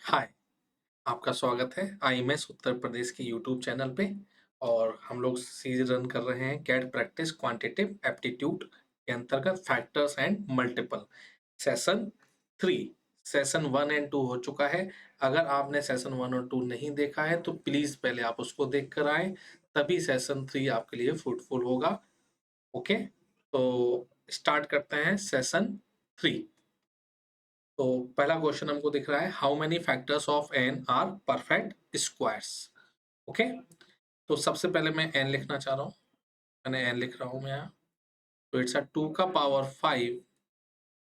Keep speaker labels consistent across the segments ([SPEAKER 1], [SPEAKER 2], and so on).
[SPEAKER 1] हाय, आपका स्वागत है आईएमएस उत्तर प्रदेश के यूट्यूब चैनल पे। और हम लोग सीरीज रन कर रहे हैं कैट प्रैक्टिस क्वांटिटेटिव एप्टीट्यूड के अंतर्गत factors and multiple session 3। Session 1 and 2 हो चुका है। अगर आपने सेशन 1 और 2 नहीं देखा है तो प्लीज पहले आप उसको देख कर आए, तभी सेशन 3 आपके लिए फ्रूटफुल होगा। ओके, तो स्टार्ट करते हैं सेशन 3। तो पहला क्वेश्चन हमको दिख रहा है, how many factors of N are perfect squares. Okay, तो सबसे पहले मैं एन लिखना चाह रहा हूँ। मैंने एन लिख रहा हूँ मैं यहाँ। तो इट्स 2 का power 5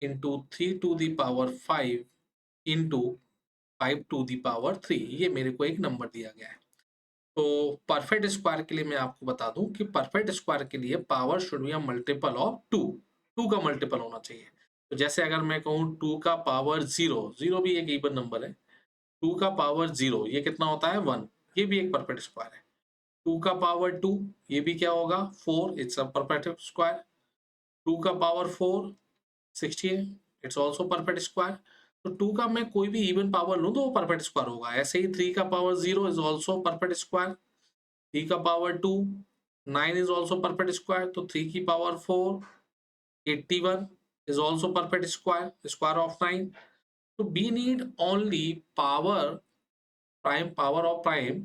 [SPEAKER 1] into 3 to the power 5 into 5 to the power 3। ये मेरे को एक नंबर दिया गया है। तो परफेक्ट स्क्वायर के लिए मैं आपको बता दूं कि परफेक्ट स्क्वायर के लिए power should be a multiple of 2। 2 का मल्टीपल होना चाहिए। तो जैसे अगर मैं कहूँ 2 का पावर 0, 0 भी एक इवन नंबर है। 2 का पावर 0 ये कितना होता है 1। ये भी एक परफेक्ट स्क्वायर है। 2 का पावर 2 ये भी क्या होगा 4, इट्स अ परफेक्ट स्क्वायर। 2 का power 4 16, it's also perfect square. तो 2 का मैं कोई भी इवन पावर लूं तो वो परफेक्ट स्क्वायर होगा। ऐसे ही 3 का power 0 is also perfect square. 3 का power 2 9 is also perfect square. तो 3 की power 4 81 is also perfect square, square of 9। तो we need only power, prime power of prime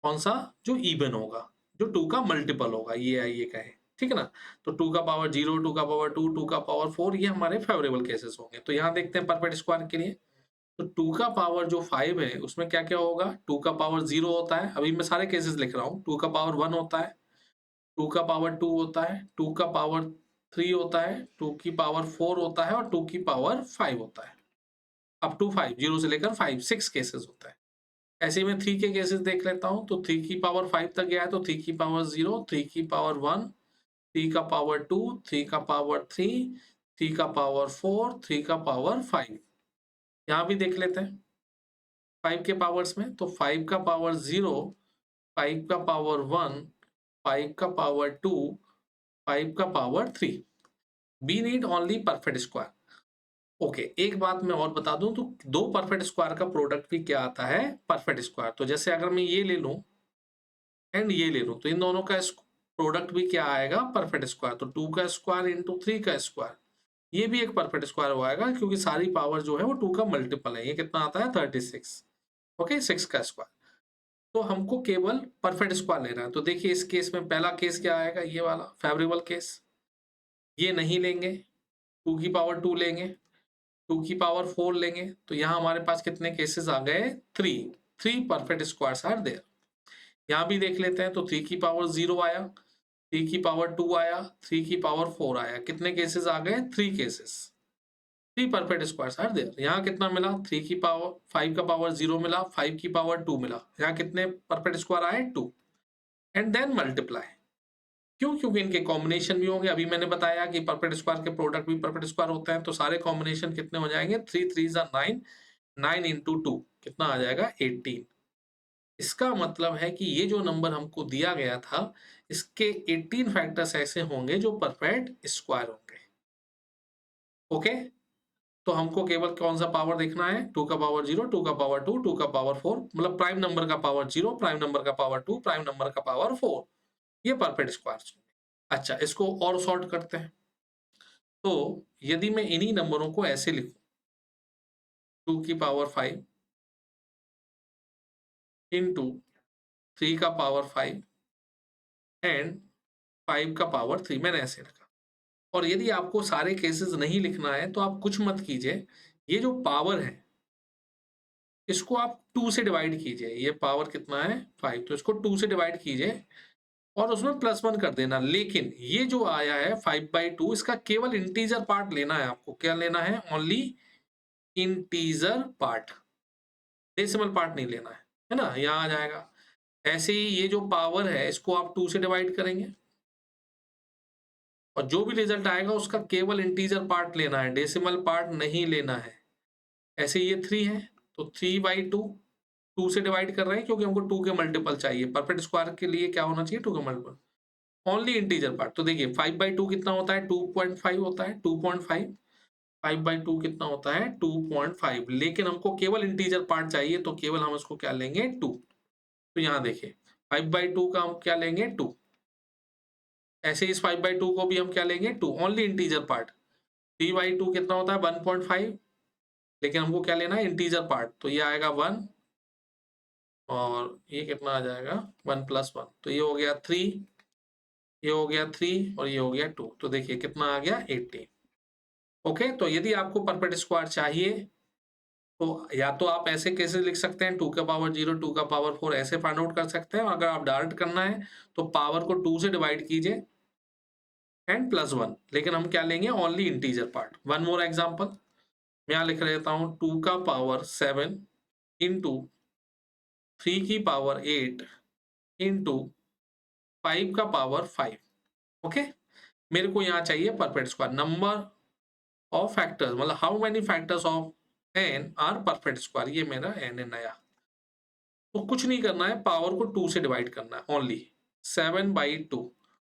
[SPEAKER 1] कौन सा, जो इवन होगा, जो 2 का मल्टीपल होगा, ये आइए कहे। ठीक है ना। तो 2 का पावर 0, 2 का पावर 2, 2 का पावर 4 ये हमारे फेवरेबल केसेस होंगे। तो यहाँ देखते हैं परफेक्ट स्क्वायर के लिए। तो 2 का पावर जो 5 है उसमें क्या क्या होगा। 2 का पावर 0 होता है, अभी मैं सारे केसेस लिख रहा हूँ। 2 का पावर 1 होता है, 2 का पावर 2 होता है, 2 का पावर 3 होता है, 2 की पावर 4 होता है और 2 की पावर 5 होता है। अप टू 5, 0 से लेकर 5, 6 केसेस होता है। ऐसे ही मैं 3 के केसेस देख लेता हूँ। तो 3 की पावर 5 तक गया है, तो 3 की पावर 0, 3 की पावर 1, 3 का पावर 2, 3 का पावर 3, 3 का पावर 4, 3 का पावर 5। यहाँ भी देख लेते हैं 5 के पावर्स में। तो 5 का पावर 0, 5 का पावर 1, 5 का पावर 2, 5 का power 3। We need only perfect square. Okay, एक बात मैं और बता दूं, तो दो परफेक्ट स्क्वायर का प्रोडक्ट भी क्या आता है, परफेक्ट स्क्वायर। तो जैसे अगर मैं ये ले लूं एंड ये ले लूं, तो इन दोनों का प्रोडक्ट भी क्या आएगा, परफेक्ट स्क्वायर। तो 2 का स्क्वायर इंटू 3 का स्क्वायर, ये भी एक परफेक्ट स्क्वायर हो आएगा, क्योंकि सारी पावर जो है वो 2 का मल्टीपल है। ये कितना आता है 36। ओके, 6 का स्क्वायर। तो हमको केवल परफेक्ट स्क्वायर लेना है। तो देखिए इस केस में पहला केस क्या आएगा, ये वाला फेवरेबल केस। ये नहीं लेंगे, 2 की पावर 2 लेंगे, 2 की पावर 4 लेंगे। तो यहाँ हमारे पास कितने केसेस आ गए, 3। 3 परफेक्ट स्क्वायर्स आर देयर। यहाँ भी देख लेते हैं। तो 3 की पावर 0 आया, 3 की पावर 2 आया, 3 की पावर 4 आया। कितने केसेस आ गए, 3 cases. 3 perfect squares are there. यहाँ कितना मिला, 3 की पावर 5 का पावर 0 मिला, 5 की पावर 2 मिला। यहाँ कितने परफेक्ट स्क्वायर आए, 2। And then multiply. क्यों, क्योंकि इनके कॉम्बिनेशन भी होंगे। अभी मैंने बताया कि परफेक्ट स्क्वायर के प्रोडक्ट भी परफेक्ट स्क्वायर होते हैं। तो सारे कॉम्बिनेशन कितने हो जाएंगे, 3 3 9, 9 इंटू 2 कितना आ जाएगा, 18। इसका मतलब है कि ये जो नंबर हमको दिया गया था, इसके 18 फैक्टर्स ऐसे होंगे जो परफेक्ट स्क्वायर होंगे। ओके, तो हमको केवल कौन सा पावर देखना है, 2 का पावर 0, 2 का पावर 2, 2 का पावर 4, मतलब प्राइम नंबर का पावर 0, प्राइम नंबर का पावर 2, प्राइम नंबर का पावर 4। ये परफेक्ट स्क्वायर। अच्छा, इसको और सॉर्ट करते हैं। तो यदि मैं इन्हीं नंबरों को ऐसे लिखूं, 2 की पावर 5 इंटू 3 का पावर 5 एंड 5 का पावर 3, मैंने ऐसे रखा। और यदि आपको सारे केसेस नहीं लिखना है तो आप कुछ मत कीजिए। ये जो पावर है इसको आप 2 से डिवाइड कीजिए। ये पावर कितना है 5, तो इसको 2 से डिवाइड कीजिए और उसमें +1 कर देना। लेकिन ये जो आया है 5/2, इसका केवल इंटीजर पार्ट लेना है आपको। क्या लेना है, only integer part, decimal part नहीं लेना है ना। यहाँ आ जाएगा। ऐसे ही ये जो पावर है इसको आप 2 से डिवाइड करेंगे और जो भी रिजल्ट आएगा उसका केवल इंटीजर पार्ट लेना है, डेसिमल पार्ट नहीं लेना है। ऐसे ये 3 है, तो 3/2, 2 से डिवाइड कर रहे हैं क्योंकि हमको 2 के मल्टीपल चाहिए। परफेक्ट स्क्वायर के लिए क्या होना चाहिए, 2 का मल्टीपल। Only integer part. तो देखिए 5/2 कितना होता है, 2.5 होता है, 2.5। 5/2 कितना होता है 2.5, लेकिन हमको केवल इंटीजर पार्ट चाहिए तो केवल हम इसको क्या लेंगे 2। तो यहाँ देखिए 5/2 का हम क्या लेंगे 2, ऐसे इस 5/2 को भी हम क्या लेंगे 2, ओनली इंटीजर पार्ट। 3/2 कितना होता है 1.5, लेकिन हमको क्या लेना है इंटीजर पार्ट, तो ये आएगा 1 और ये कितना आ जाएगा 1 + 1, तो ये हो गया 3, ये हो गया 3 और ये हो गया 2, तो देखिए कितना आ गया 80। ओके, तो यदि आपको परफेक्ट स्क्वायर चाहिए तो या तो आप ऐसे कैसे लिख सकते हैं 2 का पावर 0, 2 का पावर 4, ऐसे फाइंड आउट कर सकते हैं। अगर आप डायरेक्ट करना है तो पावर को 2 से डिवाइड कीजिए एंड +1, लेकिन हम क्या लेंगे only integer part. One more example मैं यहाँ लिख लेता हूँ 2 का पावर 7 इंटू 3 की पावर 8 इंटू 5 का पावर 5। ओके, मेरे को यहाँ चाहिए perfect square, number of factors, मतलब how many factors of n are perfect square, ये मेरा n है नया। तो कुछ नहीं करना है, पावर को 2 से डिवाइड करना है ओनली, 7/2,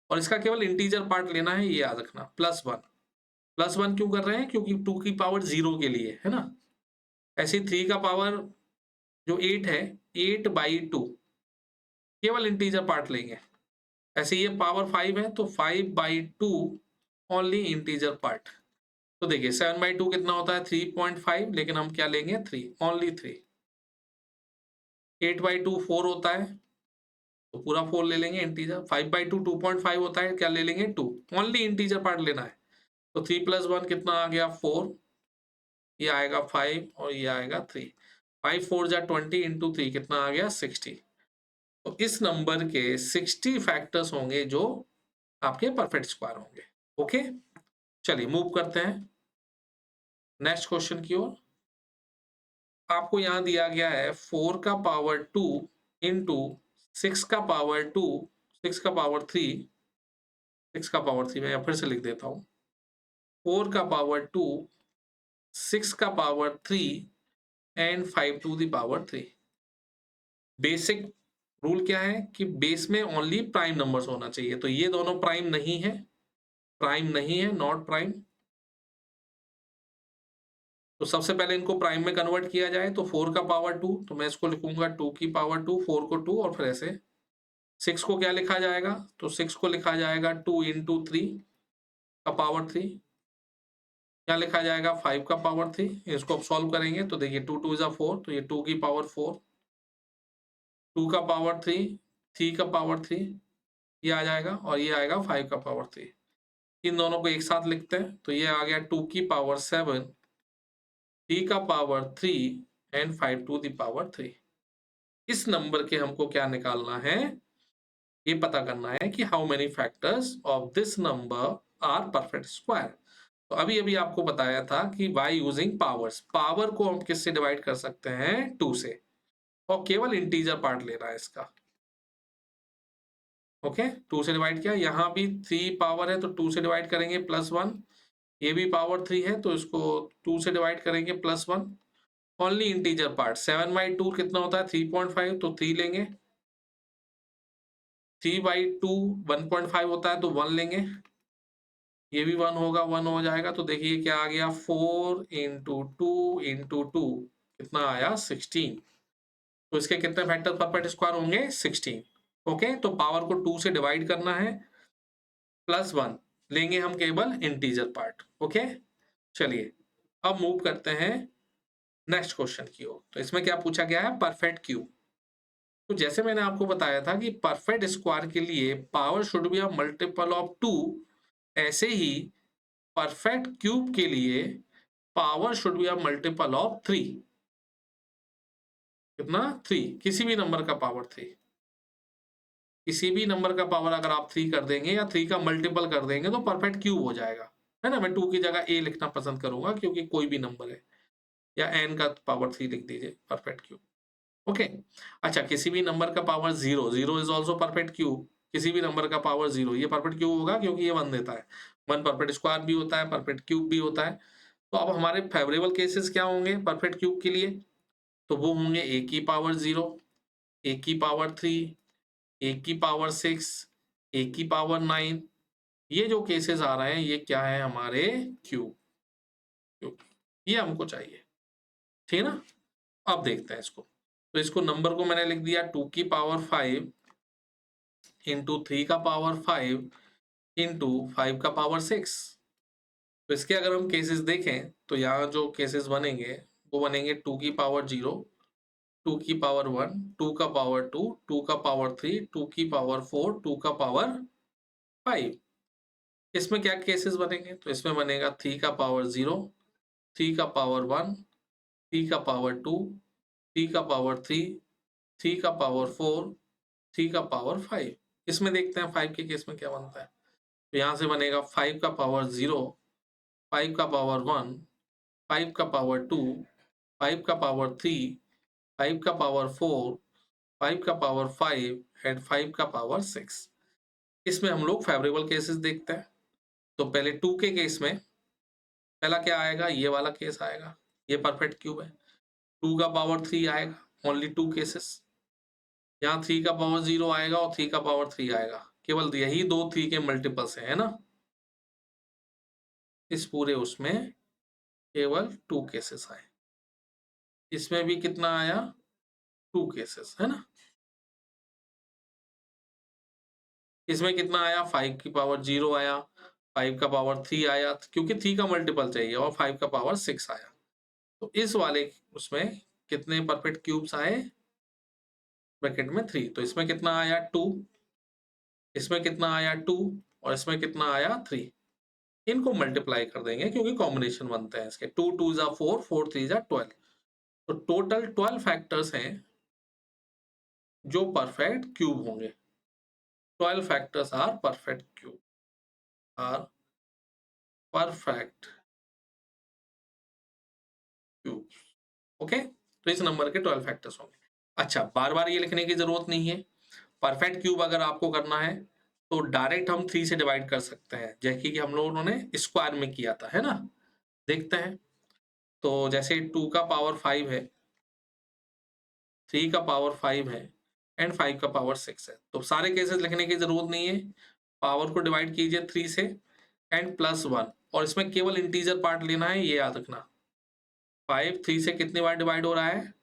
[SPEAKER 1] और इसका केवल इंटीजर पार्ट लेना है, ये याद रखना +1। +1 क्यों कर रहे हैं, क्योंकि 2 की पावर 0 के लिए है ना। ऐसे 3 का पावर जो 8 है 8/2, केवल इंटीजर पार्ट लेंगे। ऐसे ये पावर 5 है तो 5/2 ओनली इंटीजर पार्ट। तो देखिए 7/2 कितना होता है 3.5, लेकिन हम क्या लेंगे 3, ओनली 3। 8/2 4 होता है तो पूरा 4 ले लेंगे इंटीजर। 5/2 2.5 होता है, क्या ले लेंगे 2, ओनली इंटीजर पार्ट लेना है। तो 3 + 1 कितना आ गया 4, ये आएगा 5 और ये आएगा 3। 5 4 जा 20 इंटू 3 कितना आ गया 60। तो इस नंबर के 60 फैक्टर्स होंगे जो आपके परफेक्ट स्क्वायर होंगे। ओके, चलिए मूव करते हैं नेक्स्ट क्वेश्चन की ओर। आपको यहाँ दिया गया है 4 का पावर 2 इंटू 6 का पावर 2, 6 का पावर 3, 6 का पावर 3 मैं फिर से लिख देता हूँ, 4 का पावर 2, 6 का power 3 and 5 to the power 3। Basic rule क्या है कि बेस में ओनली प्राइम नंबर्स होना चाहिए, तो ये दोनों प्राइम नहीं है, प्राइम नहीं है, नॉट प्राइम। तो सबसे पहले इनको प्राइम में कन्वर्ट किया जाए, तो 4 का पावर 2, तो मैं इसको लिखूंगा 2 की पावर 2, 4 को 2 और फिर ऐसे 6 को क्या लिखा जाएगा, तो 6 को लिखा जाएगा 2 इंटू 3 का पावर 3, क्या लिखा जाएगा 5 का पावर 3। इसको अब सॉल्व करेंगे तो देखिए 2 2 4, तो ये 2 की पावर 4, 2 का पावर 3, 3 का पावर 3, ये आ जाएगा और ये आएगा 5 का पावर 3। इन दोनों को एक साथ लिखते हैं तो ये आ गया 2 की पावर 7, 3 का power 3 and 5 to the power 3। इस नंबर के हमको क्या निकालना है, ये पता करना है कि how many factors of this number are perfect square. तो अभी अभी आपको बताया था कि बाय यूजिंग पावर्स, पावर को हम किससे डिवाइड कर सकते हैं 2 से, और केवल इंटीजर पार्ट लेना है इसका। ओके, 2 से डिवाइड किया, यहाँ भी 3 पावर है तो 2 से डिवाइड करेंगे +1, ये भी पावर 3 है तो इसको 2 से डिवाइड करेंगे +1, ओनली इंटीजर पार्ट। 7/2 कितना होता है 3.5, तो 3 लेंगे। 3/2 1.5 होता है तो 1 लेंगे, ये भी 1 होगा, 1 हो जाएगा। तो देखिए क्या आ गया 4 इंटू 2 इंटू 2 कितना आया 16। तो इसके कितने फैक्टर परफेक्ट स्क्वायर होंगे 16। ओके, तो पावर को 2 से डिवाइड करना है, +1 लेंगे हम केवल इंटीजर पार्ट। ओके, चलिए अब मूव करते हैं नेक्स्ट क्वेश्चन की ओर। तो इसमें क्या पूछा गया है परफेक्ट क्यूब। तो जैसे मैंने आपको बताया था कि परफेक्ट स्क्वायर के लिए power should be a multiple of 2, ऐसे ही परफेक्ट क्यूब के लिए power should be a multiple of 3। कितना 3, किसी भी नंबर का पावर 3, किसी भी नंबर का पावर अगर आप 3 कर देंगे या 3 का मल्टीपल कर देंगे तो परफेक्ट क्यूब हो जाएगा, है ना। मैं 2 की जगह ए लिखना पसंद करूंगा क्योंकि कोई भी नंबर है, या n का पावर 3 लिख दीजिए परफेक्ट क्यूब। ओके, अच्छा किसी भी नंबर का power 0, 0 is also perfect cube. किसी भी नंबर का पावर 0 ये परफेक्ट क्यूब होगा क्योंकि ये 1 देता है। 1 परफेक्ट स्क्वायर भी होता है, परफेक्ट क्यूब भी होता है। तो अब हमारे फेवरेबल केसेस क्या होंगे परफेक्ट क्यूब के लिए, तो वो होंगे a की पावर 0, a की पावर 3, a की पावर 6, a की पावर 9। ये जो केसेस आ रहे हैं ये क्या है हमारे क्यूब। क्यूब, ये हमको चाहिए, ठीक है ना। अब देखते हैं इसको, तो इसको नंबर को मैंने लिख दिया 2 की पावर 5 इंटू 3 का पावर 5 इंटू 5 का पावर 6। तो इसके अगर हम केसेस देखें तो यहाँ जो केसेस बनेंगे वो बनेंगे 2 की पावर 0, 2 की पावर 1, 2 का पावर 2, 2 का पावर 3, 2 की पावर 4, 2 का पावर 5। इसमें क्या केसेस बनेंगे, तो इसमें बनेगा 3 का पावर 0, 3 का पावर 1, 3 का पावर 2, 3 का पावर 3, 3 का पावर 4, 3 का पावर 5। इसमें देखते हैं 5 के केस में क्या बनता है। तो यहाँ से बनेगा 5 का पावर 0, 5 का पावर 1, 5 का पावर 2, 5 का पावर 3, 5 का पावर 4, 5 का पावर 5 एंड 5 का पावर 6। इसमें हम लोग फेवरेबल केसेस देखते हैं। तो पहले 2 के केस में पहला क्या आएगा, ये वाला केस आएगा, ये परफेक्ट क्यूब है। 2 का पावर 3 आएगा, ओनली 2 केसेस। यहाँ 3 का पावर 0 आएगा और 3 का पावर 3 आएगा, केवल यही दो 3 के मल्टीपल्स है ना। इस पूरे उसमें केवल 2 केसेस आए, इसमें भी कितना आया, 2 केसेस है ना। इसमें कितना आया, 5 की पावर 0 आया, 5 का पावर 3 आया, क्योंकि 3 का मल्टीपल चाहिए, और 5 का पावर 6 आया। तो इस वाले उसमें कितने परफेक्ट क्यूब्स आए, ब्रैकेट में 3। तो इसमें कितना आया 2, इसमें कितना आया 2, और इसमें कितना आया 3। इनको मल्टीप्लाई कर देंगे क्योंकि कॉम्बिनेशन बनते हैं इसके, 2 2 जा 4, 4 3 जा 12। तो टोटल 12 फैक्टर्स हैं जो परफेक्ट क्यूब होंगे। 12 factors are perfect cube, are perfect cube. Okay, तो इस नंबर के 12 फैक्टर्स होंगे। अच्छा, बार बार ये लिखने की जरूरत नहीं है। परफेक्ट क्यूब अगर आपको करना है तो डायरेक्ट हम 3 से डिवाइड कर सकते हैं, जैसे कि हम लोगों ने स्क्वायर में किया था, है ना। देखते हैं, तो जैसे 2 का पावर 5 है, 3 का पावर 5 है एंड 5 का पावर 6 है, तो सारे केसेस लिखने की जरूरत नहीं है। पावर को डिवाइड कीजिए 3 से एंड प्लस 1, और इसमें केवल इंटीजर पार्ट लेना है, ये याद रखना। 5 3 से कितनी बार डिवाइड हो रहा है,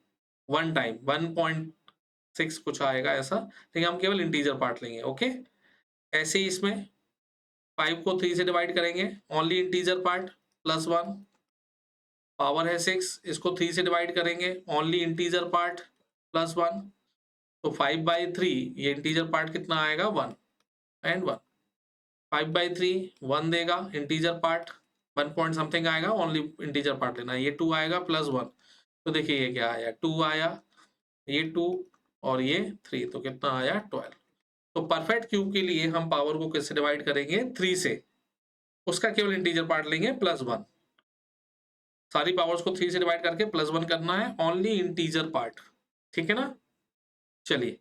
[SPEAKER 1] 1 टाइम, 1.6 कुछ आएगा ऐसा, लेकिन हम केवल इंटीजर पार्ट लेंगे। ओके, ऐसे ही इसमें 5 को 3 से डिवाइड करेंगे, only integer part, plus 1। Power है 6, इसको 3 से डिवाइड करेंगे, ओनली इंटीजर पार्ट, प्लस 1। तो 5/3, ये इंटीजर पार्ट कितना आएगा, 1 एंड 1। 5/3 1 देगा, इंटीजर पार्ट 1 पॉइंट समथिंग आएगा, ओनली इंटीजर पार्ट लेना है। ये 2 आएगा प्लस 1, तो देखिए ये क्या आया, 2 आया, ये 2 और ये 3, तो कितना आया, 12। तो परफेक्ट क्यूब के लिए हम पावर को किससे डिवाइड करेंगे, 3 से, उसका केवल इंटीजर पार्ट लेंगे, प्लस 1। सारी पावर्स को 3 से डिवाइड करके प्लस 1 करना है, ओनली इंटीजर पार्ट, ठीक है ना। चलिए,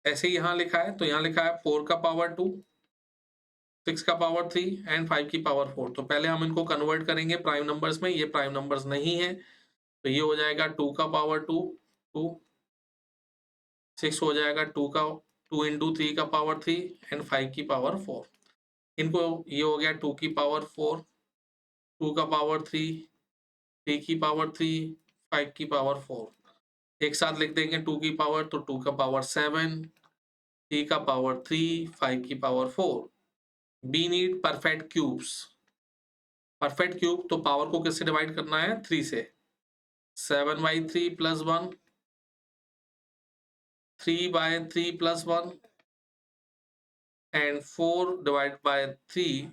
[SPEAKER 1] ऐसे ही यहां लिखा है, तो यहां लिखा है 4 का पावर 2, 6 का पावर 3 एंड 5 की पावर 4। तो पहले हम इनको कन्वर्ट करेंगे प्राइम नंबर्स में, ये प्राइम नंबर्स नहीं है, तो ये हो जाएगा 2 का पावर 2, 2, 6 हो जाएगा 2 का 2 इंटू 3 का पावर 3 एंड 5 की पावर 4। इनको ये हो गया 2 की पावर 4, 2 का पावर 3, 3 की पावर 3, 5 की पावर 4। एक साथ लिख देंगे 2 की पावर, तो 2 का पावर 7, 3 का पावर 3, 5 की power 4। We need perfect cubes. Perfect cube तो पावर को किससे डिवाइड करना है, 3 से। 7/3 प्लस 1, 3/3 प्लस 1 एंड 4/3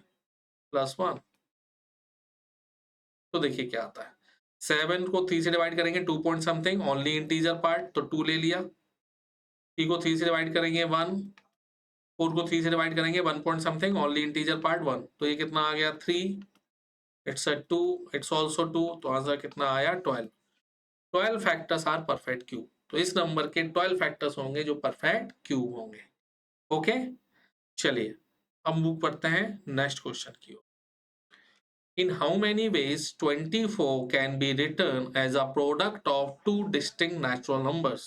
[SPEAKER 1] प्लस 1। तो देखिए क्या आता है, 7 को 3 से डिवाइड करेंगे 2 point something, only integer part, तो 2 ले लिया। 3 को 3 से डिवाइड करेंगे 1, 4 को 3 से डिवाइड करेंगे 1 point something, only integer part 1, तो ये कितना आ गया, 3। इट्स अ 2, इट्स ऑल्सो 2, तो आंसर कितना आया, 12। 12 फैक्टर्स आर परफेक्ट क्यूब। तो इस नंबर के 12 फैक्टर्स होंगे जो परफेक्ट क्यूब होंगे। ओके, चलिए अब मूव करते हैं नेक्स्ट क्वेश्चन की ओर। In how many ways 24 can be written as a product of two distinct natural numbers?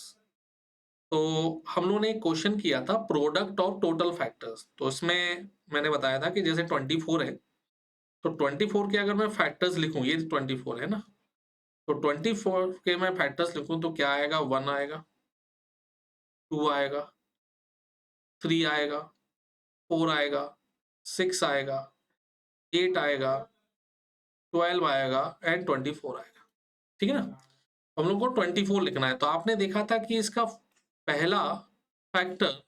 [SPEAKER 1] तो हम लोगों ने एक क्वेश्चन किया था प्रोडक्ट ऑफ टोटल फैक्टर्स, तो इसमें मैंने बताया था कि जैसे 24 है, तो 24 के अगर मैं फैक्टर्स लिखूं, ये 24 है ना, तो 24 के मैं फैक्टर्स लिखूं तो क्या आएगा, 1 आएगा, 2 आएगा, 3 आएगा, 4 आएगा, 6 आएगा, 8 आएगा, 12 आएगा एंड 24 आएगा। ठीक है ना, हम लोग को 24 लिखना है। तो आपने देखा था कि इसका पहला फैक्टर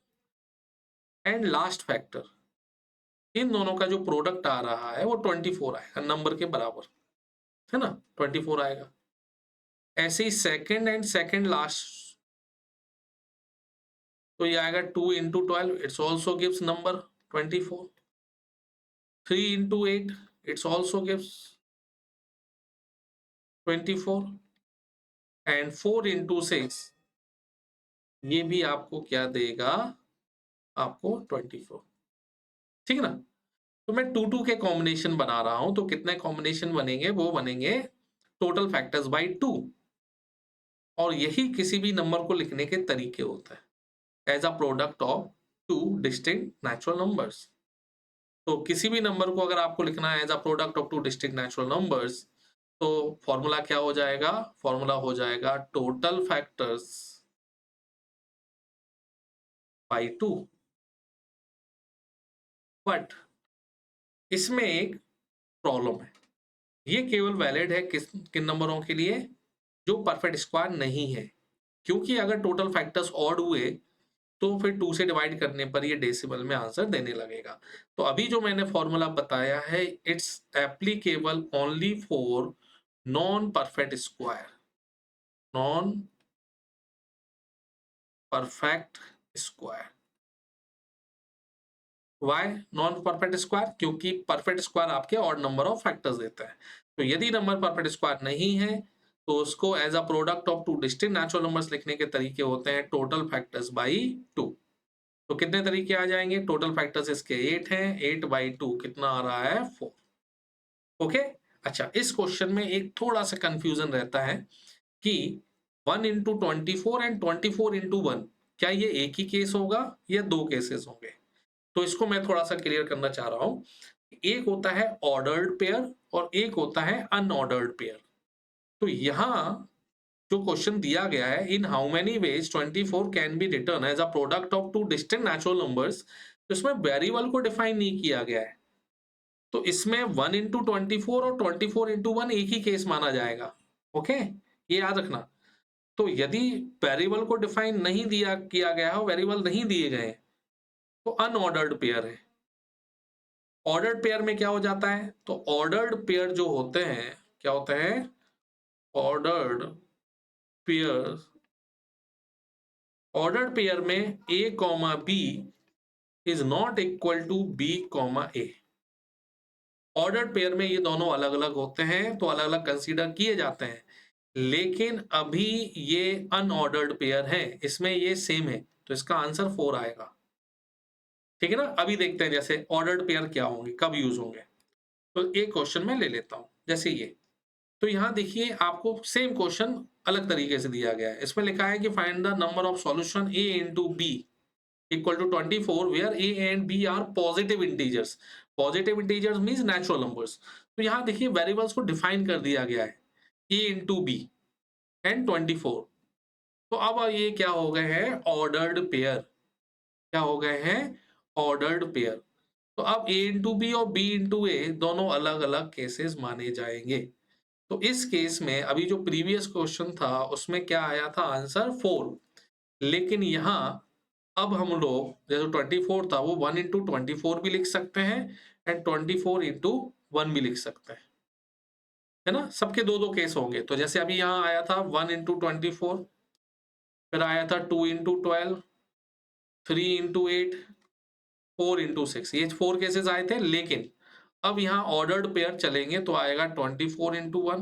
[SPEAKER 1] एंड लास्ट फैक्टर, इन दोनों का जो प्रोडक्ट आ रहा है वो 24 आएगा, नंबर के बराबर, है ना, 24 आएगा। ऐसे ही सेकंड एंड सेकंड लास्ट, तो ये आएगा 2 into 12, it's also gives number 24। 3 into 8, it's also gives 24 and 4 into 6, ये भी आपको क्या देगा, आपको 24। ठीक है ना, तो मैं 2 के कॉम्बिनेशन बना रहा हूं, तो कितने कॉम्बिनेशन बनेंगे, वो बनेंगे टोटल फैक्टर्स बाई 2। और यही किसी भी नंबर को लिखने के तरीके होते हैं, as a product of 2 distinct natural numbers. तो किसी भी नंबर को अगर आपको लिखना है as a product of 2 distinct natural numbers, तो फॉर्मूला क्या हो जाएगा, फॉर्मूला हो जाएगा टोटल फैक्टर्स बाई 2। बट इसमें एक प्रॉब्लम है, ये केवल वैलिड है किन नंबरों के लिए, जो परफेक्ट स्क्वायर नहीं है। क्योंकि अगर टोटल फैक्टर्स ऑड हुए तो फिर 2 से डिवाइड करने पर ये डेसिमल में आंसर देने लगेगा। तो अभी जो मैंने फॉर्मूला बताया है, it's applicable only for non perfect square, non perfect square. Why non perfect square, क्योंकि परफेक्ट स्क्वायर आपके ऑड नंबर ऑफ फैक्टर्स देता है। तो यदि नंबर परफेक्ट स्क्वायर नहीं है, तो उसको as a product of 2 distinct natural numbers लिखने के तरीके होते हैं टोटल फैक्टर्स बाई 2। तो कितने तरीके आ जाएंगे, टोटल फैक्टर्स इसके 8 हैं, 8 बाई 2 कितना आ रहा है, 4। ओके। अच्छा, इस क्वेश्चन में एक थोड़ा सा कंफ्यूजन रहता है कि 1 इंटू 24 एंड 24 इंटू 1, क्या ये एक ही केस होगा या 2 केसेस होंगे। तो इसको मैं थोड़ा सा क्लियर करना चाह रहा हूं। एक होता है ऑर्डर्ड पेयर और एक होता है अनऑर्डर्ड पेयर। तो यहां जो क्वेश्चन दिया गया है, in how many ways 24 can be written as a product of 2 distinct natural numbers, तो इसमें वेरिएबल को डिफाइन नहीं किया गया है। तो इसमें 1 इंटू 24 और 24 इंटू 1 एक ही केस माना जाएगा। ओके, ये याद रखना। तो यदि वेरिएबल को डिफाइन नहीं दिया किया गया हो, वेरिएबल नहीं दिए गए, तो अनऑर्डर्ड पेयर है। ऑर्डर्ड पेयर में क्या हो जाता है, तो ऑर्डर्ड पेयर जो होते हैं, क्या होते हैं, ऑर्डर्ड पेयर, ऑर्डर्ड पेयर में a comma b is not equal to b comma a. Ordered pair में ये दोनों अलग अलग होते हैं, तो अलग अलग कंसीडर किए जाते हैं। लेकिन अभी ये अनऑर्डर्ड पेयर है, इसमें ये सेम है, तो इसका आंसर 4 आएगा। ठीक है ना, अभी देखते हैं जैसे ऑर्डर्ड पेयर क्या होंगे, कब यूज होंगे। तो एक क्वेश्चन में ले लेता हूं, जैसे ये। तो यहां देखिए, आपको सेम क्वेश्चन अलग तरीके से दिया गया है। इसमें लिखा है कि find the number of solution a into b equal to 24 where a and b are positive integers. Positive integers means natural numbers. तो यहां देखिए वेरिएबल्स को डिफाइन कर दिया गया है, a इंटू बी एंड 24। तो अब ये क्या हो गए हैं, ऑर्डर्ड पेयर। क्या हो गए हैं, ऑर्डर्ड पेयर। तो अब a इंटू बी और b इंटू ए दोनों अलग अलग केसेस माने जाएंगे। तो इस केस में अभी जो प्रीवियस क्वेश्चन था उसमें क्या आया था, आंसर 4। लेकिन यहां अब हम लोग जैसे 24 था, वो 1 इंटू 24 भी लिख सकते हैं एंड 24 इंटू 1 भी लिख सकते हैं, है ना। सबके दो दो केस होंगे। तो जैसे अभी यहाँ आया था 1 इंटू 24, फिर आया था 2 इंटू 12, 3 इंटू 8, 4 इंटू 6, ये 4 केसेस आए थे। लेकिन अब यहाँ ऑर्डर्ड पेयर चलेंगे तो आएगा 24 into 1,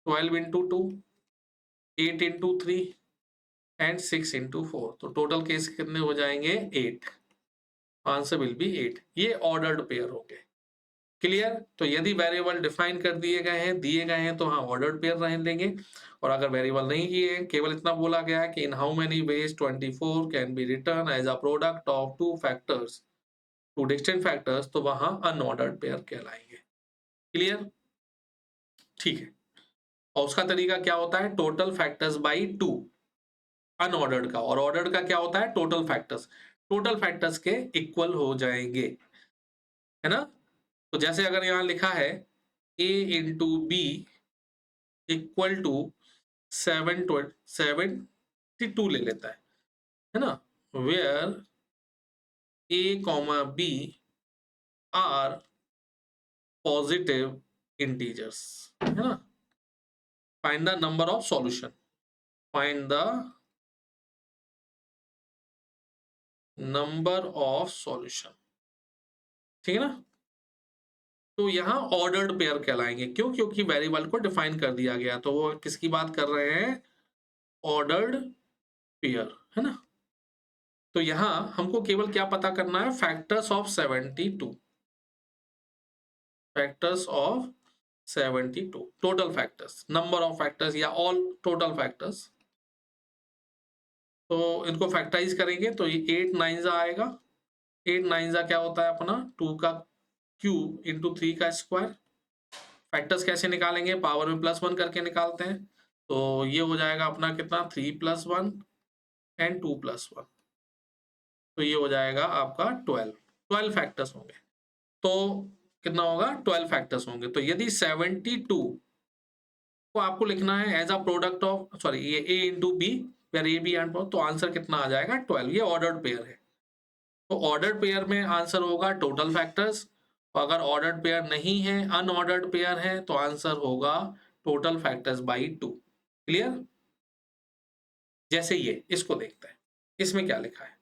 [SPEAKER 1] 12 into 2, 8 into 3 and 6 into 4। तो टोटल केस कितने हो जाएंगे, 8। Answer will be 8। ये ऑर्डर्ड पेयर हो गए। क्लियर? तो यदि वेरिएबल डिफाइन कर दिए गए हैं तो हाँ ऑर्डर्ड पेयर रहने देंगे, और अगर वेरिएबल नहीं किए हैं, केवल इतना बोला गया है कि in how many ways 24 can be written as a product of two distinct factors, तो वहां अनऑर्डर्ड पेयर कहलाएंगे। क्लियर? ठीक है। और उसका तरीका क्या होता है? टोटल फैक्टर्स बाई 2 अनऑर्डर्ड का, और ऑर्डर्ड का क्या होता है? टोटल फैक्टर्स के इक्वल हो जाएंगे, है ना? तो जैसे अगर यहां लिखा है a into b equal to 772 ले लेता है ना, where a comma b are positive integers, है ना। Find the number of solution, find the number of solution, ठीक है ना। तो यहाँ ऑर्डर्ड पेयर कहलाएंगे, क्यों? क्योंकि वेरिएबल को डिफाइन कर दिया गया, तो वो किसकी बात कर रहे हैं? ऑर्डर्ड पेयर, है ना। तो यहाँ हमको केवल क्या पता करना है? Factors of 72, factors of 72, total factors, number of factors या ऑल टोटल फैक्टर्स। तो इनको फैक्टराइज करेंगे तो ये 8 9 आएगा। 8 9 क्या होता है अपना? 2 का क्यूब इंटू 3 का स्क्वायर। फैक्टर्स कैसे निकालेंगे? पावर में +1 करके निकालते हैं। तो ये हो जाएगा अपना कितना? 3 + 1 एंड 2 + 1, तो ये हो जाएगा आपका 12 फैक्टर्स होंगे। तो कितना होगा? 12 फैक्टर्स होंगे। तो यदि 72 को आपको लिखना है as a product of, sorry, ये a into b, where a b and, तो आंसर कितना आ जाएगा? 12। ये ऑर्डर्ड पेयर है, तो ऑर्डर्ड पेयर में आंसर होगा टोटल फैक्टर्स। अगर ऑर्डर्ड पेयर नहीं है, अनऑर्डर्ड पेयर है, तो आंसर होगा टोटल फैक्टर्स बाई 2। क्लियर? जैसे ये इसको देखते हैं, इसमें क्या लिखा है?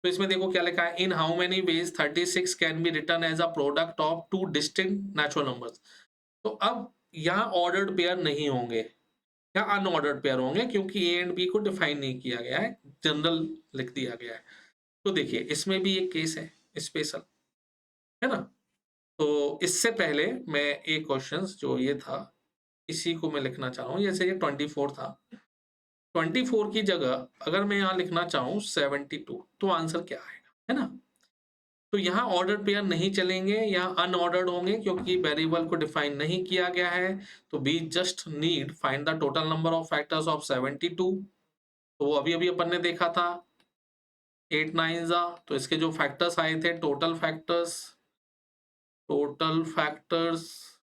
[SPEAKER 1] तो इसमें देखो क्या लिखा है, in how many ways 36 can be written as a product of two distinct natural numbers. तो अब यहाँ ऑर्डर्ड पेयर नहीं होंगे, या अनऑर्डर्ड पेयर होंगे, क्योंकि ए एंड बी को डिफाइन नहीं किया गया है, जनरल लिख दिया गया है। तो देखिए इसमें भी एक केस है स्पेशल, है ना। तो इससे पहले मैं एक क्वेश्चन जो ये था, इसी को मैं लिखना चाह रहा हूँ। जैसे ये 24 था, 24 की जगह अगर मैं यहाँ लिखना चाहूँ 72, तो आंसर क्या आएगा, है ना। तो यहाँ ऑर्डर पेयर नहीं चलेंगे, यहाँ अनऑर्डर्ड होंगे, क्योंकि वेरिएबल को डिफाइन नहीं किया गया है। तो be just need find the total number of factors of 72। तो वो अभी अभी अपन ने देखा था 8 9 तो इसके जो फैक्टर्स आए थे, टोटल फैक्टर्स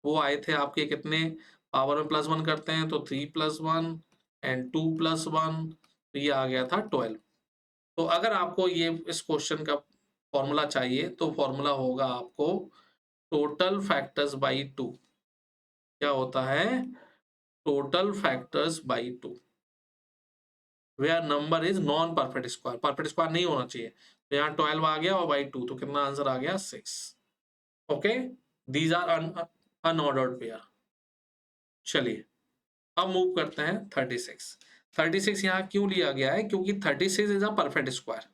[SPEAKER 1] वो आए थे आपके कितने? पावर में +1 करते हैं तो 3 + 1 एंड 2 + 1, तो ये आ गया था 12। तो अगर आपको ये इस क्वेश्चन का फॉर्मूला चाहिए, तो फॉर्मूला होगा आपको टोटल फैक्टर्स बाई 2। क्या होता है? Total factors by 2, where number is non perfect square, perfect square नहीं होना चाहिए। तो यहाँ 12 आ गया और बाई 2, तो कितना आंसर आ गया? 6। Okay, these are unordered pair. चलिए अब मूव करते हैं 36। 36 यहाँ क्यों लिया गया है? क्योंकि 36 इज अ परफेक्ट स्क्वायर,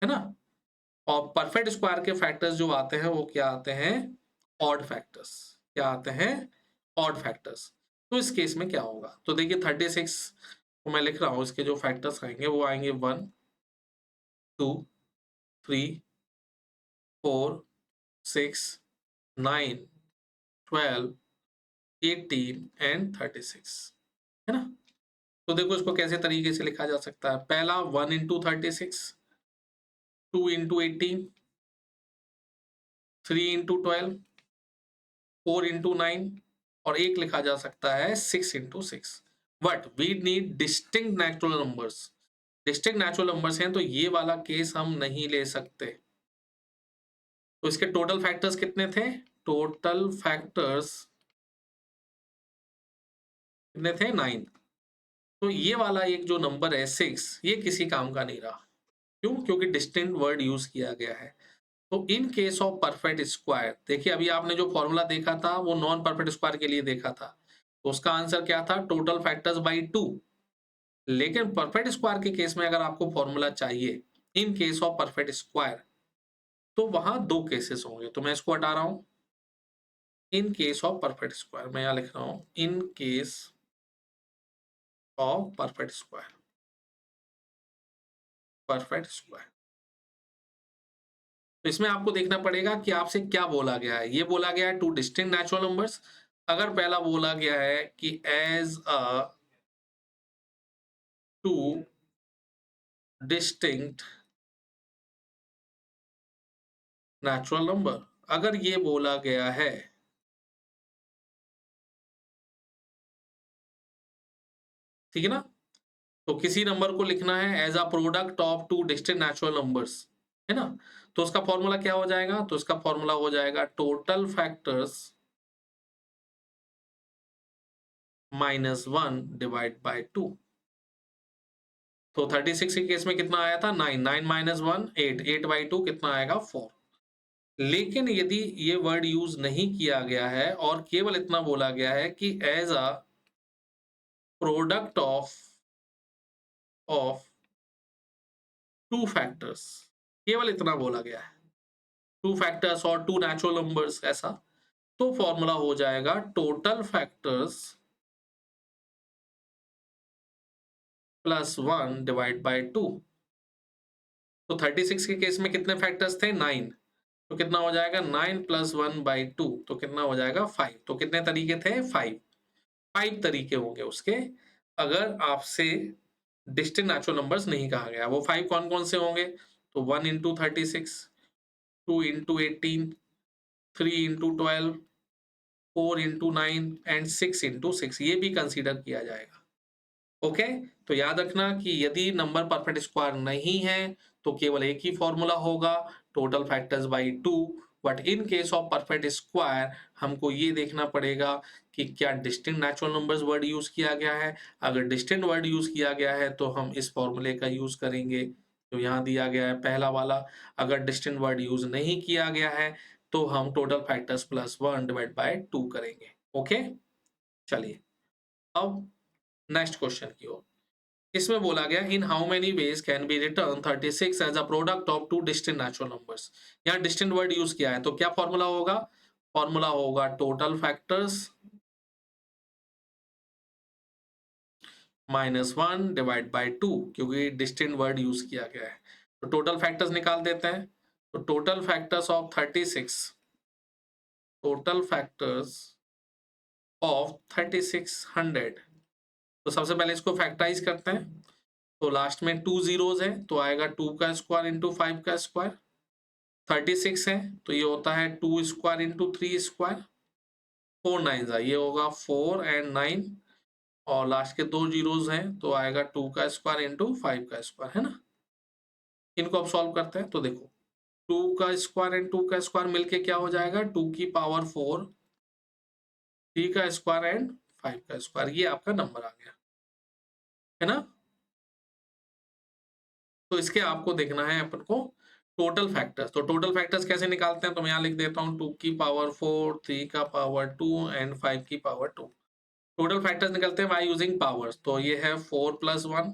[SPEAKER 1] है ना। और परफेक्ट स्क्वायर के फैक्टर्स जो आते हैं वो क्या आते हैं? Odd factors. क्या आते हैं? Odd factors. तो इस केस में क्या होगा? तो देखिए 36 को मैं लिख रहा हूँ, इसके जो फैक्टर्स आएंगे वो आएंगे 1 2 3 4 6 9 12 18 एंड 36, है ना। तो देखो इसको कैसे तरीके से लिखा जा सकता है। पहला 1 इंटू 36, 2 इंटू 18, 3 इंटू 12, 4 इंटू 9, और एक लिखा जा सकता है 6 into 6। But we need distinct natural numbers. Distinct natural numbers हैं, तो ये वाला केस हम नहीं ले सकते। तो इसके टोटल फैक्टर्स कितने थे? टोटल फैक्टर्स कितने थे? 9। तो ये वाला एक जो नंबर है 6, ये किसी काम का नहीं रहा। क्यों? क्योंकि डिस्टिंक्ट वर्ड यूज किया गया है। तो in case of perfect square, देखिए अभी आपने जो फॉर्मूला देखा था वो नॉन परफेक्ट स्क्वायर के लिए देखा था, तो उसका आंसर क्या था? Total factors by 2। लेकिन परफेक्ट स्क्वायर के केस में अगर आपको फॉर्मूला चाहिए in case of perfect square, तो वहां दो केसेस होंगे। तो मैं इसको हटा रहा हूं, in case of perfect square, मैं यहां लिख रहा हूं in case of perfect square, perfect square. तो इसमें आपको देखना पड़ेगा कि आपसे क्या बोला गया है। ये बोला गया है टू डिस्टिंक्ट नेचुरल नंबर्स। अगर पहला बोला गया है कि as a two distinct natural number, अगर ये बोला गया है, ठीक है ना, तो किसी नंबर को लिखना है as a product of two distinct natural numbers, है ना, तो उसका फॉर्मूला क्या हो जाएगा? तो इसका फॉर्मूला हो जाएगा टोटल फैक्टर्स -1 डिवाइड बाय 2। तो 36 के केस में कितना आया था? 9, 9 माइनस 1 8, 8 बाई 2 कितना आएगा? 4। लेकिन यदि ये वर्ड यूज नहीं किया गया है और केवल इतना बोला गया है कि as a product of two factors, केवल इतना बोला गया है, टू फैक्टर्स और टू नेचुरल नंबर्स ऐसा, तो फॉर्मूला हो जाएगा टोटल फैक्टर्स +1 डिवाइड बाय 2। तो 36 के केस में कितने फैक्टर्स थे? 9। तो कितना हो जाएगा? 9 प्लस 1 बाई 2, तो कितना हो जाएगा? 5। तो कितने तरीके थे? 5। 5 तरीके होंगे उसके, अगर आपसे डिस्टिंक्ट नेचुरल नंबर्स नहीं कहा गया। वो 5 कौन कौन से होंगे? तो 1 into 36, 2 into 18, 3 into 12, 4 into 9 and 6 into 6, ये भी कंसीडर किया जाएगा। ओके, तो याद रखना कि यदि नंबर परफेक्ट स्क्वायर नहीं है तो केवल एक ही फॉर्मूला होगा, total factors by 2। But in case of perfect square हमको ये देखना पड़ेगा कि क्या distinct natural numbers word use किया गया है। अगर डिस्टिंक्ट वर्ड यूज किया गया है तो हम इस फॉर्मूले का यूज करेंगे जो यहाँ दिया गया है, पहला वाला। अगर डिस्टिंक्ट वर्ड यूज नहीं किया गया है तो हम टोटल फैक्टर्स +1 डिवाइड बाय 2 करेंगे। ओके, चलिए अब नेक्स्ट क्वेश्चन की ओर। इसमें बोला गया in how many ways can be written 36 as a product of two distinct natural numbers. यहाँ डिस्टिंक्ट वर्ड यूज किया है तो क्या फॉर्मूला होगा? फॉर्मूला होगा टोटल फैक्टर्स -1 डिवाइड बाय 2, क्योंकि डिस्टिंक्ट वर्ड यूज किया गया है। तो टोटल फैक्टर्स निकाल देते हैं। तो total factors of 36, total factors of 3600, तो सबसे पहले इसको फैक्टराइज करते हैं। तो लास्ट में 2 जीरोस है तो आएगा 2 का स्क्वायर इंटू 5 का स्क्वायर। 36 है तो ये होता है 2 स्क्वायर इंटू 3 स्क्वायर। 4 9 ये होगा 4 एंड 9, और लास्ट के 2 जीरोस हैं तो आएगा 2 का स्क्वायर इंटू 5 का स्क्वायर, है ना। इनको अब सॉल्व करते हैं तो देखो 2 का स्क्वायर एंड 2 का स्क्वायर मिलके क्या हो जाएगा? 2 की पावर 4, 3 का स्क्वायर एंड 5 का स्क्वायर, ये आपका नंबर आ गया, है ना। तो इसके आपको देखना है अपन को टोटल फैक्टर्स। तो टोटल फैक्टर्स कैसे निकालते हैं? तो मैं यहाँ लिख देता हूँ 2 की पावर 4, 3 का पावर 2 एंड 5 की पावर 2। टोटल फैक्टर्स निकलते हैं बाय यूजिंग पावर्स। तो ये है 4 प्लस 1,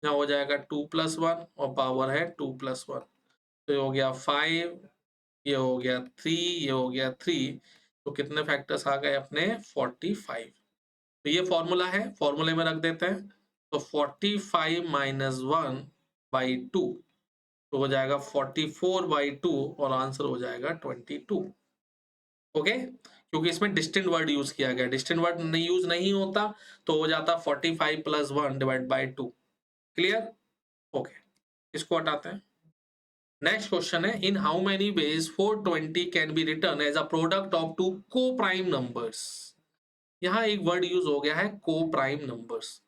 [SPEAKER 1] यहाँ हो जाएगा 2 प्लस 1 और पावर है 2 प्लस 1, तो ये हो गया 5, ये हो गया 3, ये हो गया 3। तो कितने फैक्टर्स आ गए अपने? 45। तो ये फॉर्मूला है, फॉर्मूले में रख देते हैं। तो 45 माइनस 1 बाई 2, तो हो जाएगा 44 बाई 2 और आंसर हो जाएगा 22। ओके, क्योंकि इसमें डिस्टिंक्ट वर्ड यूज किया गया, डिस्टिंक्ट वर्ड नहीं यूज नहीं होता तो हो जाता 45 plus 1 divide by 2। Clear? Okay, इसको हटाते हैं। नेक्स्ट क्वेश्चन है in how many ways 420 can be written as a product of two coprime numbers. यहाँ एक वर्ड यूज हो गया है को प्राइम नंबर्स।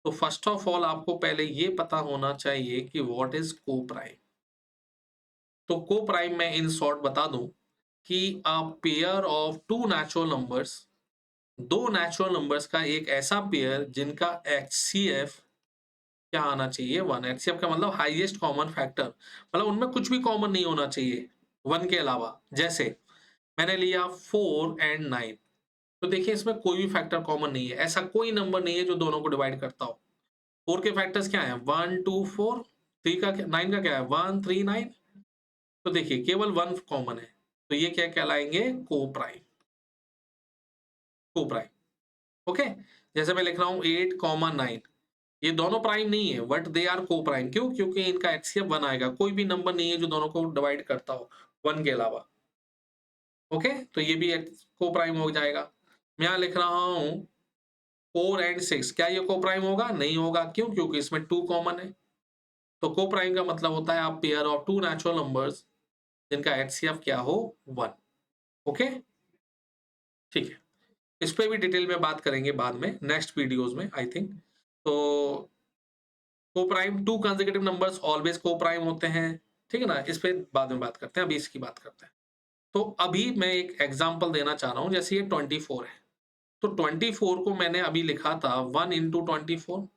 [SPEAKER 1] तो फर्स्ट ऑफ ऑल आपको पहले ये पता होना चाहिए कि व्हाट इज को प्राइम। तो को प्राइम में इन शॉर्ट बता दूं कि a pair of two natural numbers, दो नेचुरल नंबर्स का एक ऐसा पेयर जिनका एचसीएफ क्या आना चाहिए? 1। एचसीएफ का मतलब हाईएस्ट कॉमन फैक्टर, मतलब उनमें कुछ भी कॉमन नहीं होना चाहिए 1 के अलावा। जैसे मैंने लिया 4 एंड 9, तो देखिए इसमें कोई भी फैक्टर कॉमन नहीं है, ऐसा कोई नंबर नहीं है जो दोनों को डिवाइड करता हो। 4 के फैक्टर्स क्या है? 1 2 4। 3 का 9 का क्या है? 1 3 9। तो देखिए केवल 1 कॉमन है, तो ये क्या कहलाएंगे? को प्राइम। को प्राइम। ओके, जैसे मैं लिख रहा हूं 8,9, ये दोनों प्राइम नहीं है बट दे आर को प्राइम। क्यों? क्योंकि इनका एचसीएफ 1 आएगा, कोई भी नंबर नहीं है जो दोनों को डिवाइड करता हो 1 के अलावा। ओके, तो ये भी को प्राइम हो जाएगा। मैं यहां लिख रहा हूं 4 एंड 6, क्या ये को प्राइम होगा? नहीं होगा। क्यों? क्योंकि इसमें 2 कॉमन है। तो को प्राइम का मतलब होता है आप pair of two natural numbers जिनका एचसीएफ क्या हो? 1। ओके, ठीक है। इस पे भी डिटेल में बात करेंगे बाद में, नेक्स्ट वीडियोस में आई थिंक। तो को prime, to consecutive numbers always को प्राइम होते हैं, ठीक है ना? इस पे बाद में बात करते हैं, अभी इसकी बात करते हैं। तो अभी मैं एक एग्जांपल देना चाह रहा हूं, जैसे ये 24 है, तो 24 को मैंने अभी लिखा था 1 into 24,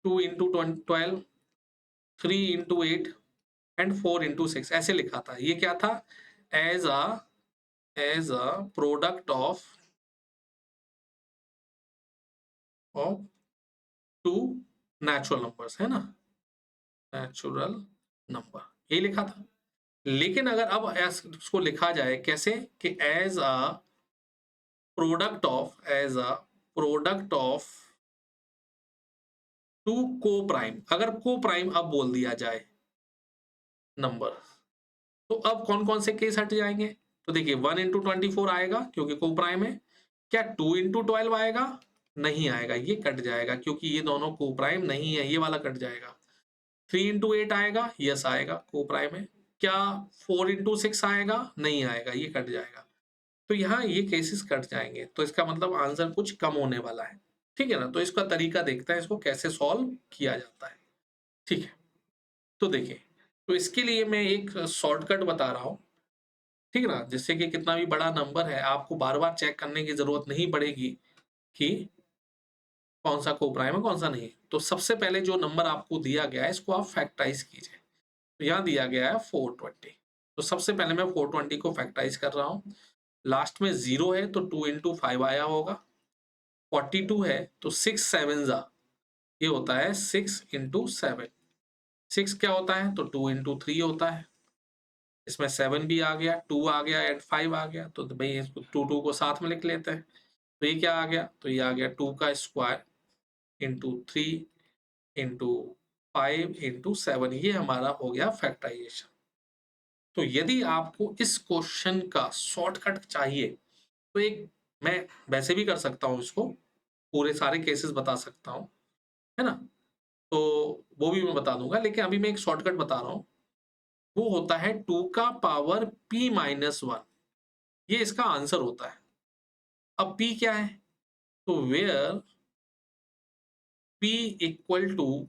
[SPEAKER 1] 2 into 12, 3 into 8 and 4 into 6, ऐसे लिखा था। ये क्या था? As a product of two natural numbers, है ना? नेचुरल नंबर, ये लिखा था। लेकिन अगर अब इसको लिखा जाए कैसे कि as a product of two coprime, अगर को प्राइम अब बोल दिया जाए नंबर, तो अब कौन कौन से केस हट जाएंगे? तो देखिए 1 इंटू 24 आएगा क्योंकि को प्राइम है। क्या 2 इंटू 12 आएगा? नहीं आएगा, ये कट जाएगा क्योंकि ये दोनों को प्राइम नहीं है, ये वाला कट जाएगा। 3 इंटू 8 आएगा? यस आएगा, को प्राइम है। क्या 4 इंटू 6 आएगा? नहीं आएगा, ये कट जाएगा। तो यहाँ ये केसेस कट जाएंगे, तो इसका मतलब आंसर कुछ कम होने वाला है, ठीक है ना? तो इसका तरीका देखते हैं, इसको कैसे सॉल्व किया जाता है, ठीक है? तो देखिए, तो इसके लिए मैं एक शॉर्टकट बता रहा हूँ, ठीक है ना? जिससे कि कितना भी बड़ा नंबर है आपको बार बार चेक करने की जरूरत नहीं पड़ेगी कि कौन सा को प्राइम है कौन सा नहीं। तो सबसे पहले जो नंबर आपको दिया गया है इसको आप फैक्टराइज कीजिए। तो यहाँ दिया गया है 420, तो सबसे पहले मैं 420 को फैक्टराइज कर रहा हूँ। लास्ट में 0 है तो 2 इंटू 5 आया होगा। 42 है तो 6 7 जा, ये होता है 6 इंटू 7। 6 क्या होता है? तो 2 इंटू 3 होता है। इसमें 7 भी आ गया, 2 आ गया एंड 5 आ गया, तो भाई इसको 2 को साथ में लिख लेते हैं। तो ये क्या आ गया? तो ये आ गया 2 का स्क्वायर इंटू 3 इंटू 5 इंटू 7, ये हमारा हो गया फैक्टराइजेशन। तो यदि आपको इस क्वेश्चन का शॉर्टकट चाहिए तो एक मैं वैसे भी कर सकता हूँ, इसको पूरे सारे केसेस बता सकता हूँ, है ना? तो वो भी मैं बता दूंगा, लेकिन अभी मैं एक शॉर्टकट बता रहा हूँ। वो होता है 2 का पावर p माइनस 1, ये इसका आंसर होता है। अब p क्या है? तो वेयर p इक्वल टू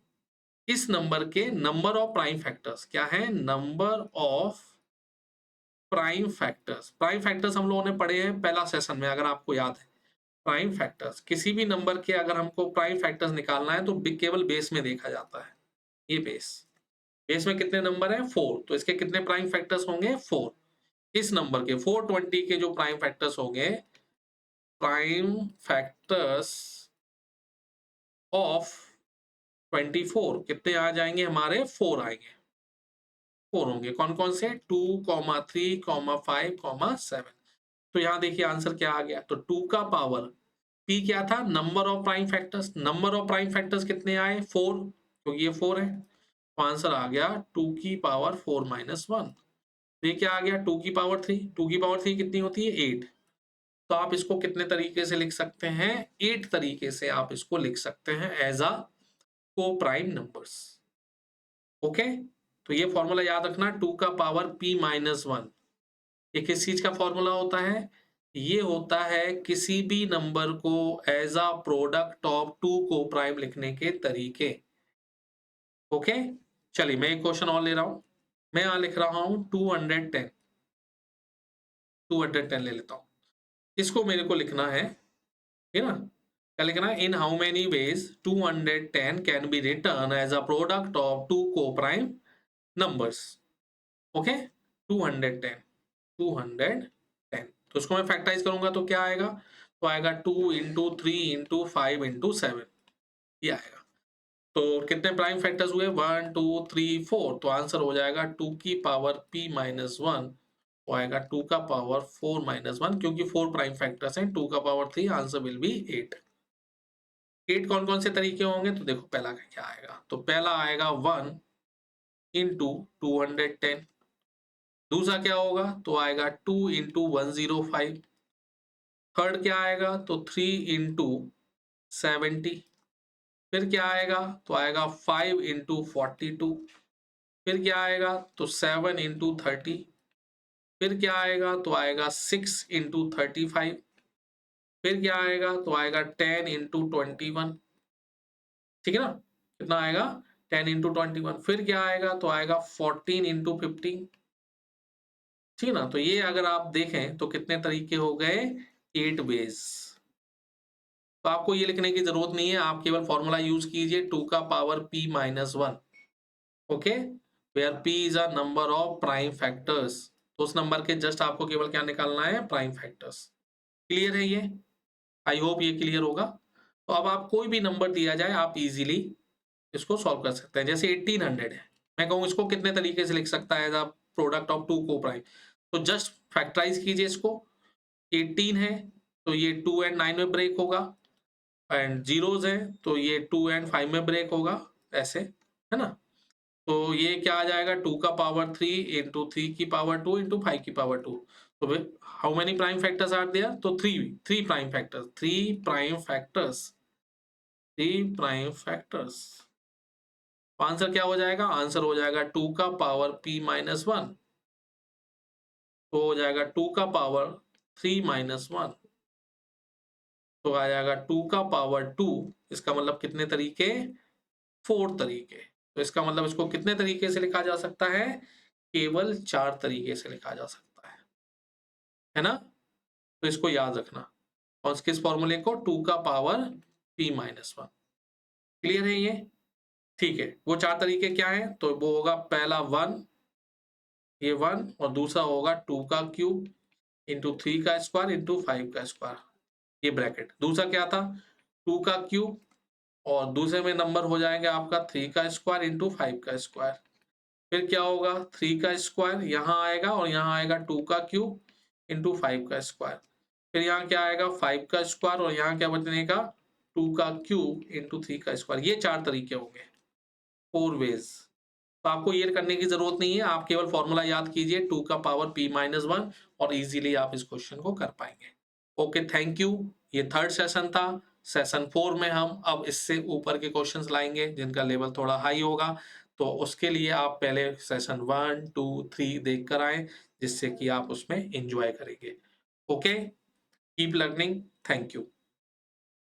[SPEAKER 1] इस नंबर के नंबर ऑफ प्राइम फैक्टर्स, क्या है? Number of prime factors. Prime factors हम लोगों ने पढ़े हैं पहला सेशन में, अगर आपको याद है। प्राइम फैक्टर्स, किसी भी नंबर के अगर हमको प्राइम फैक्टर्स निकालना है तो केवल बेस में देखा जाता है। ये बेस, बेस में कितने नंबर है? 4, तो इसके कितने प्राइम फैक्टर्स होंगे? 4। इस नंबर के 420 के जो प्राइम फैक्टर्स होंगे, प्राइम फैक्टर्स ऑफ 24 कितने आ जाएंगे हमारे? 4 आएंगे। 4 होंगे, कौन कौन से? 2, 3, 5, 7। तो यहाँ देखिए आंसर क्या आ गया। तो 2 का पावर p क्या था? Number of prime factors. Number of prime factors कितने आए? 4, क्योंकि ये 4 है। तो आंसर आ गया 2 की पावर 4 माइनस 1। तो ये क्या आ गया? 2 की पावर 3। 2 की पावर 3 कितनी होती है? 8। तो आप इसको कितने तरीके से लिख सकते हैं? 8 तरीके से आप इसको लिख सकते हैं एज अ को प्राइम नंबर्स। ओके, तो ये फॉर्मूला याद रखना, 2 का पावर p माइनस 1। ये किस चीज का फॉर्मूला होता है? ये होता है किसी भी नंबर को as a product of two coprime लिखने के तरीके। ओके, चलिए मैं एक क्वेश्चन और ले रहा हूं। मैं यहां लिख रहा हूं 210। 210 ले लेता हूं। इसको मेरे को लिखना है, ठीक है ना? क्या लिखना है? In how many ways 210 can be written as a product of two coprime numbers. Okay, 210, 210। तो इसको मैं फैक्टराइज करूंगा तो क्या आएगा? तो आएगा 2 इंटू 3 इंटू 5 इंटू 7, ये आएगा। तो कितने प्राइम फैक्टर्स हुए? 1 2 3 4। तो आंसर हो जाएगा 2 की पावर p माइनस 1 तो आएगा 2 का पावर 4 माइनस 1, क्योंकि 4 प्राइम फैक्टर्स हैं, 2 का पावर 3, आंसर विल बी 8। 8 कौन कौन से तरीके होंगे, तो देखो पहला का क्या आएगा, तो पहला आएगा 1 इंटू 210। दूसरा क्या होगा, तो आएगा 2 इंटू 105। थर्ड क्या आएगा, तो 3 इंटू 70। फिर क्या आएगा, तो आएगा 5 इंटू 42। फिर क्या आएगा, तो 7 इंटू 30। फिर क्या आएगा, तो आएगा 6 इंटू 35। फिर क्या आएगा, तो आएगा 10 इंटू 21। ठीक है ना, कितना आएगा, 10 इंटू 21। फिर क्या आएगा, तो आएगा 14 इंटू 15। ठीक है ना, तो ये अगर आप देखें तो कितने तरीके हो गए, 8 बेस। तो आपको ये लिखने की जरूरत नहीं है, आप केवल फॉर्मूला यूज कीजिए 2 का power p minus 1। Okay, where p is a number of prime factors. तो उस नंबर के जस्ट आपको केवल क्या निकालना है, प्राइम फैक्टर्स। क्लियर है ये, आई होप ये क्लियर होगा। तो अब आप कोई भी नंबर दिया जाए, आप इजीली इसको सॉल्व कर सकते हैं। जैसे 1800 है, मैं कहूँ इसको कितने तरीके से लिख सकता है, as a product of two coprime. तो जस्ट फैक्टराइज कीजिए इसको। 18 है तो ये 2 एंड 9 में ब्रेक होगा, एंड जीरोज है तो ये 2 एंड 5 में ब्रेक होगा, ऐसे है ना। तो ये क्या आ जाएगा, 2 का पावर 3 इंटू 3 की पावर 2 इंटू 5 की पावर 2। तो how many prime factors are there, तो 3 prime factors, 3 prime factors, 3 prime factors. Answer क्या हो जाएगा, आंसर हो जाएगा 2 का पावर p माइनस 1, तो हो जाएगा 2 का पावर 3 माइनस 1, तो आ जाएगा 2 का पावर 2। इसका मतलब कितने तरीके, 4 तरीके। तो इसका मतलब इसको कितने तरीके से लिखा जा सकता है, केवल 4 तरीके से लिखा जा सकता है ना। तो इसको याद रखना, और किस फॉर्मूले को, 2 का पावर p माइनस 1। क्लियर है ये, ठीक है। वो 4 तरीके क्या है, तो वो होगा पहला 1, ये 1, और दूसरा होगा 2 का क्यूब इंटू 3 का स्क्वायर इंटू 5 का स्क्वायर, ये ब्रैकेट। दूसरा क्या था, 2 का क्यूब, और दूसरे में नंबर हो जाएंगे आपका 3 का स्क्वायर इंटू 5 का स्क्वायर। फिर क्या होगा, 3 का स्क्वायर यहाँ आएगा, और यहाँ आएगा 2 का क्यूब इंटू 5 का स्क्वायर। फिर यहाँ क्या आएगा, 5 का स्क्वायर, और यहाँ क्या बचनेगा, 2 का क्यूब इंटू 3 का स्क्वायर। ये 4 तरीके होंगे, 4 वेज। तो आपको ये करने की जरूरत नहीं है, आप केवल फॉर्मूला याद कीजिए 2 का पावर p माइनस 1, और इजीली आप इस क्वेश्चन को कर पाएंगे। Okay, thank you. ये थर्ड सेशन था। सेशन 4 में हम अब इससे ऊपर के क्वेश्चंस लाएंगे जिनका लेवल थोड़ा हाई होगा। तो उसके लिए आप पहले सेशन 1, 2, 3 देख कर आए, जिससे कि आप उसमें एंजॉय करेंगे। Okay, keep learning, thank you.